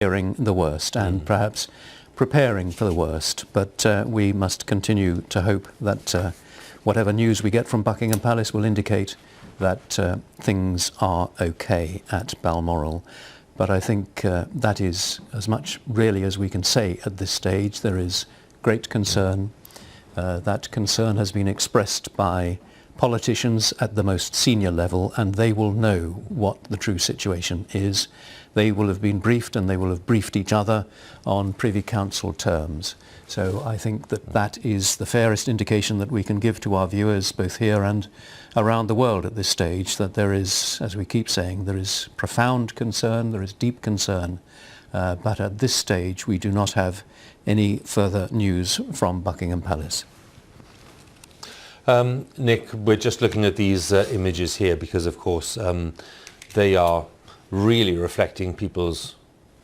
fearing the worst and perhaps preparing for the worst. But we must continue to hope that whatever news we get from Buckingham Palace will indicate that things are okay at Balmoral. But I think that is as much really as we can say at this stage. There is great concern. That concern has been expressed by politicians at the most senior level, and they will know what the true situation is. They will have been briefed, and they will have briefed each other on Privy Council terms. So I think that that is the fairest indication that we can give to our viewers, both here and around the world at this stage, that there is, as we keep saying, there is profound concern, there is deep concern, but at this stage we do not have any further news from Buckingham Palace. Nick, we're just looking at these images here because, of course, they are really reflecting people's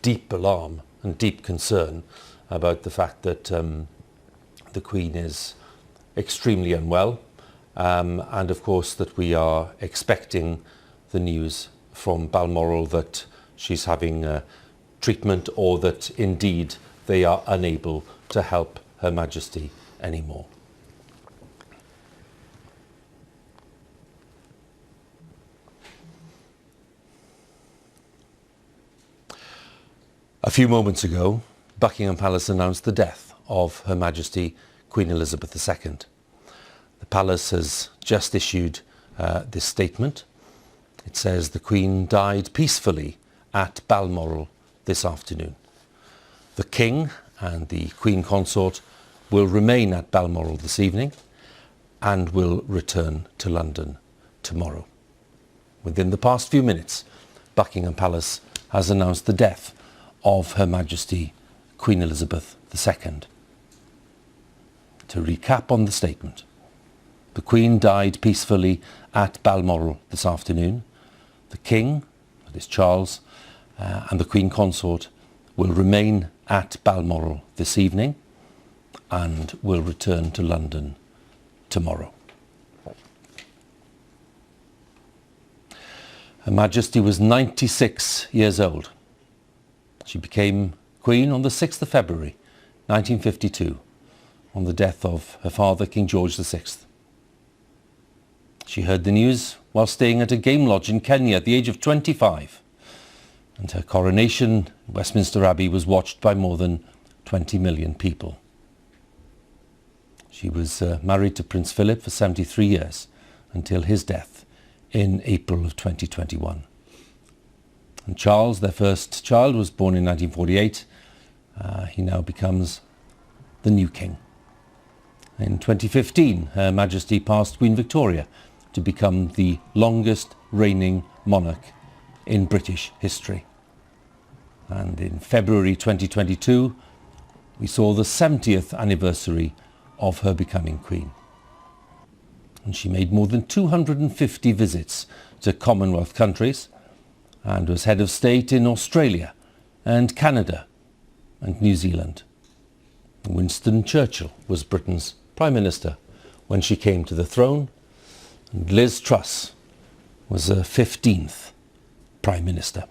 deep alarm and deep concern about the fact that the Queen is extremely unwell, and of course that we are expecting the news from Balmoral that she's having treatment, or that indeed they are unable to help Her Majesty anymore. A few moments ago, Buckingham Palace announced the death of Her Majesty Queen Elizabeth II. The Palace has just issued this statement. It says the Queen died peacefully at Balmoral this afternoon. The King and the Queen Consort will remain at Balmoral this evening and will return to London tomorrow. Within the past few minutes, Buckingham Palace has announced the death of Her Majesty Queen Elizabeth II. To recap on the statement, the Queen died peacefully at Balmoral this afternoon. The King, that is Charles, and the Queen Consort will remain at Balmoral this evening and will return to London tomorrow. Her Majesty was 96 years old. She became Queen on the 6th of February 1952, on the death of her father, King George VI. She heard the news while staying at a game lodge in Kenya at the age of 25, and her coronation in Westminster Abbey was watched by more than 20 million people. She was married to Prince Philip for 73 years until his death in April of 2021. And Charles, their first child, was born in 1948. He now becomes the new king. In 2015, Her Majesty passed Queen Victoria to become the longest reigning monarch in British history. And in February 2022, we saw the 70th anniversary of her becoming Queen. And she made more than 250 visits to Commonwealth countries, and was head of state in Australia and Canada and New Zealand. Winston Churchill was Britain's Prime Minister when she came to the throne, and Liz Truss was her 15th Prime Minister.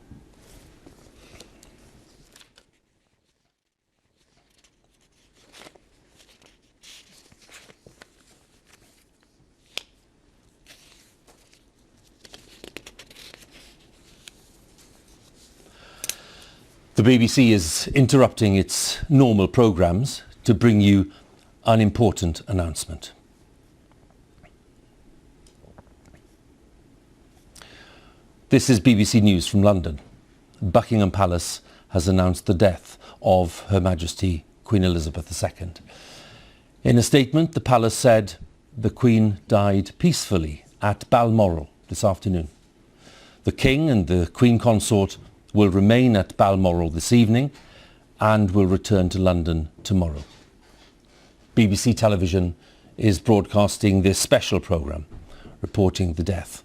The BBC is interrupting its normal programmes to bring you an important announcement. This is BBC News from London. Buckingham Palace has announced the death of Her Majesty Queen Elizabeth II. In a statement, the Palace said the Queen died peacefully at Balmoral this afternoon. The King and the Queen Consort will remain at Balmoral this evening and will return to London tomorrow. BBC Television is broadcasting this special programme reporting the death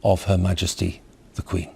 of Her Majesty the Queen.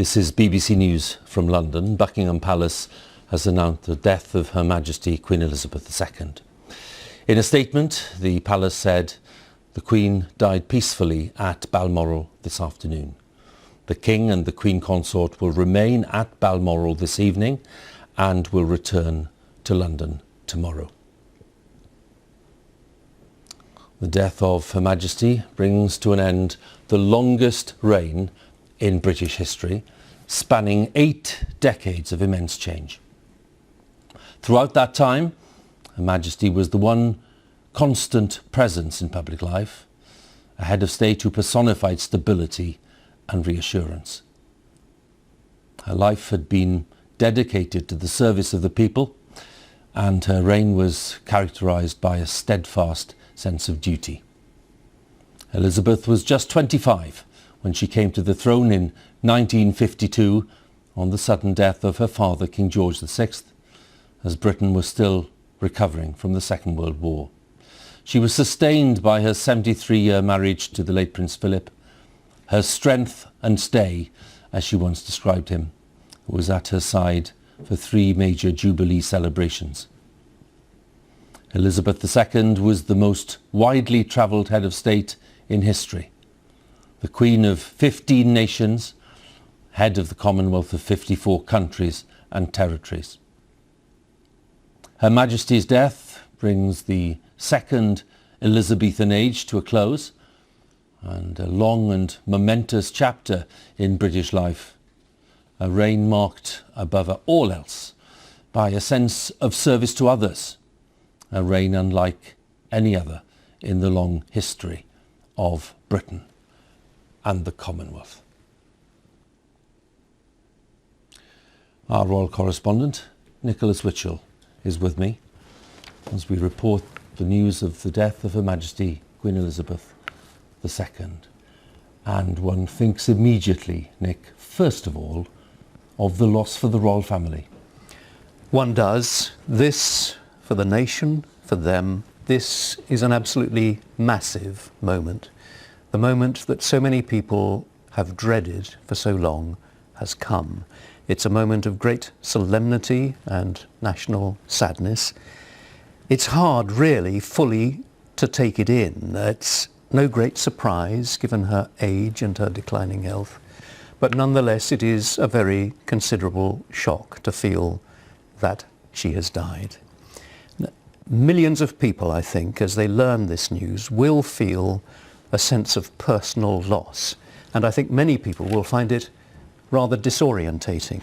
This is BBC News from London. Buckingham Palace has announced the death of Her Majesty Queen Elizabeth II. In a statement, the palace said the Queen died peacefully at Balmoral this afternoon. The King and the Queen Consort will remain at Balmoral this evening and will return to London tomorrow. The death of Her Majesty brings to an end the longest reign in British history, spanning 8 decades of immense change. Throughout that time, Her Majesty was the one constant presence in public life, a head of state who personified stability and reassurance. Her life had been dedicated to the service of the people, and her reign was characterised by a steadfast sense of duty. Elizabeth was just 25 when she came to the throne in 1952 on the sudden death of her father, King George VI, as Britain was still recovering from the Second World War. She was sustained by her 73-year marriage to the late Prince Philip, her strength and stay, as she once described him, who was at her side for 3 major Jubilee celebrations. Elizabeth II was the most widely travelled head of state in history, the Queen of 15 nations, head of the Commonwealth of 54 countries and territories. Her Majesty's death brings the second Elizabethan age to a close, and a long and momentous chapter in British life, a reign marked above all else by a sense of service to others, a reign unlike any other in the long history of Britain and the Commonwealth. Our royal correspondent, Nicholas Witchell, is with me as we report the news of the death of Her Majesty Queen Elizabeth II. And one thinks immediately, Nick, first of all, of the loss for the royal family. One does. This, for the nation, for them, this is an absolutely massive moment. The moment that so many people have dreaded for so long has come. It's a moment of great solemnity and national sadness. It's hard, really, fully to take it in. It's no great surprise, given her age and her declining health. But nonetheless, it is a very considerable shock to feel that she has died. Millions of people, I think, as they learn this news, will feel a sense of personal loss. And I think many people will find it rather disorientating.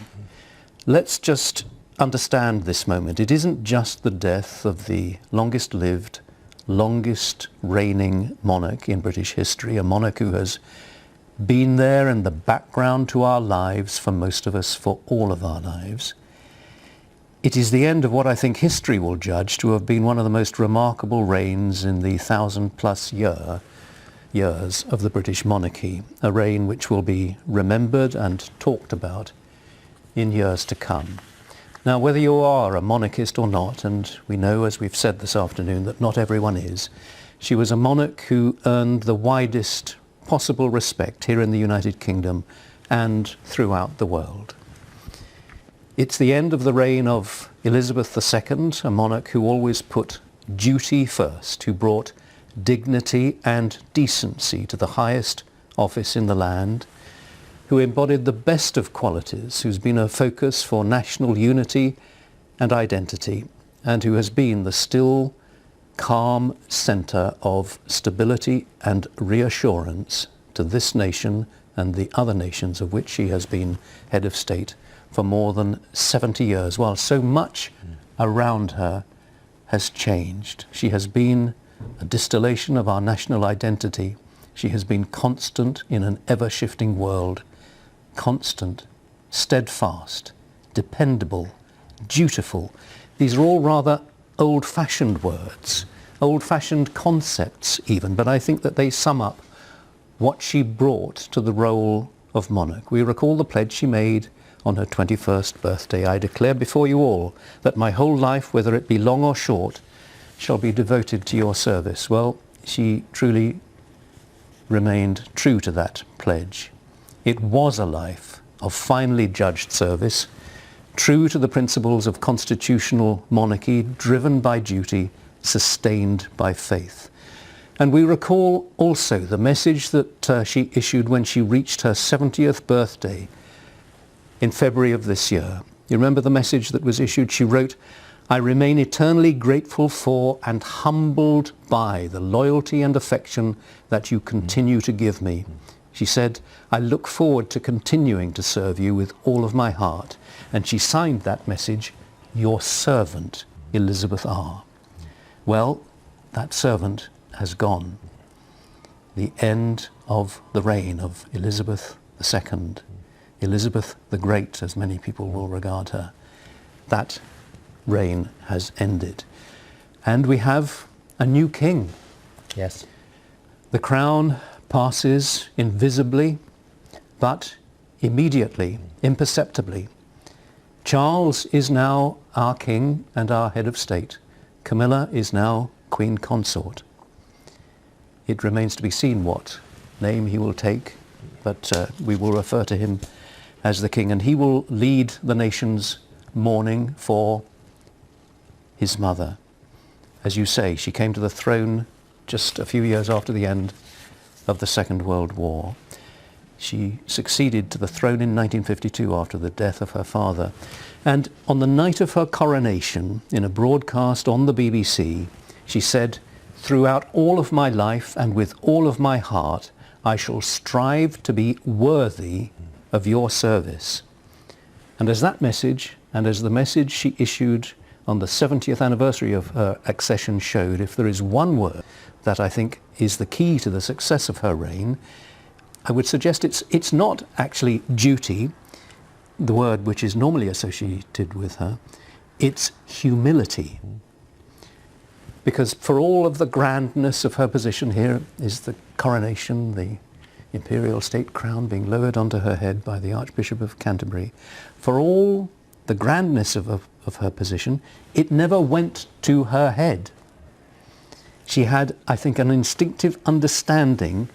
Let's just understand this moment. It isn't just the death of the longest lived, longest reigning monarch in British history, a monarch who has been there in the background to our lives for most of us, for all of our lives. It is the end of what I think history will judge to have been one of the most remarkable reigns in the 1,000-plus years of the British monarchy, a reign which will be remembered and talked about in years to come. Now, whether you are a monarchist or not, and we know, as we've said this afternoon, that not everyone is, she was a monarch who earned the widest possible respect here in the United Kingdom and throughout the world. It's the end of the reign of Elizabeth II, a monarch who always put duty first, who brought dignity and decency to the highest office in the land, who embodied the best of qualities, who's been a focus for national unity and identity, and who has been the still, calm centre of stability and reassurance to this nation and the other nations of which she has been head of state for more than 70 years, while so much around her has changed. She has been a distillation of our national identity. She has been constant in an ever-shifting world, constant, steadfast, dependable, dutiful. These are all rather old-fashioned words, old-fashioned concepts even, but I think that they sum up what she brought to the role of monarch. We recall the pledge she made on her 21st birthday. I declare before you all that my whole life, whether it be long or short, shall be devoted to your service. Well, she truly remained true to that pledge. It was a life of finely judged service, true to the principles of constitutional monarchy, driven by duty, sustained by faith. And we recall also the message that she issued when she reached her 70th birthday in February of this year. You remember the message that was issued? She wrote, "I remain eternally grateful for and humbled by the loyalty and affection that you continue to give me." She said, "I look forward to continuing to serve you with all of my heart." And she signed that message, "Your servant, Elizabeth R." Well, that servant has gone. The end of the reign of Elizabeth II, Elizabeth the Great, as many people will regard her. That reign has ended. And we have a new king. Yes. The crown passes invisibly, but immediately, imperceptibly. Charles is now our king and our head of state. Camilla is now Queen Consort. It remains to be seen what name he will take, but we will refer to him as the king, and he will lead the nation's mourning for his mother. As you say, she came to the throne just a few years after the end of the Second World War. She succeeded to the throne in 1952 after the death of her father. And on the night of her coronation, in a broadcast on the BBC, she said, "Throughout all of my life and with all of my heart, I shall strive to be worthy of your service." And as that message, and as the message she issued on the 70th anniversary of her accession showed, if there is one word that I think is the key to the success of her reign, I would suggest it's not actually duty, the word which is normally associated with her, it's humility. Because for all of the grandness of her position, here is the coronation, the imperial state crown being lowered onto her head by the Archbishop of Canterbury. For all the grandness of her position, it never went to her head. She had, I think, an instinctive understanding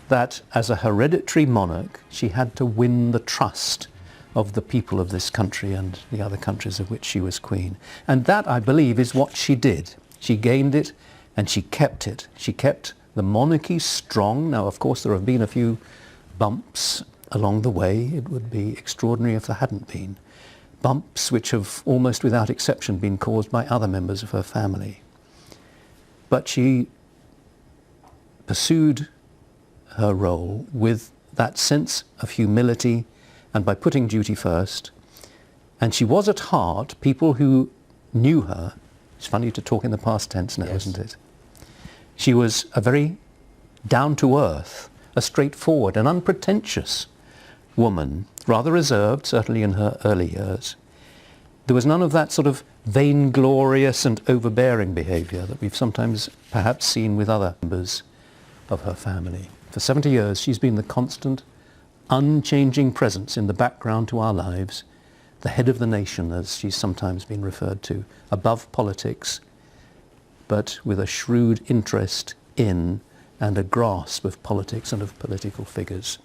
that as a hereditary monarch, she had to win the trust of the people of this country and the other countries of which she was queen. And that, I believe, is what she did. She gained it and she kept it. She kept the monarchy strong. Now, of course, there have been a few bumps along the way. It would be extraordinary if there hadn't been. Bumps which have almost without exception been caused by other members of her family. But she pursued her role with that sense of humility and by putting duty first. And she was at heart, people who knew her, it's funny to talk in the past tense now, Yes. isn't it? She was a very down-to-earth, a straightforward and unpretentious woman, rather reserved, certainly in her early years. There was none of that sort of vainglorious and overbearing behaviour that we've sometimes perhaps seen with other members of her family. For 70 years, she's been the constant, unchanging presence in the background to our lives, the head of the nation, as she's sometimes been referred to, above politics, but with a shrewd interest in and a grasp of politics and of political figures.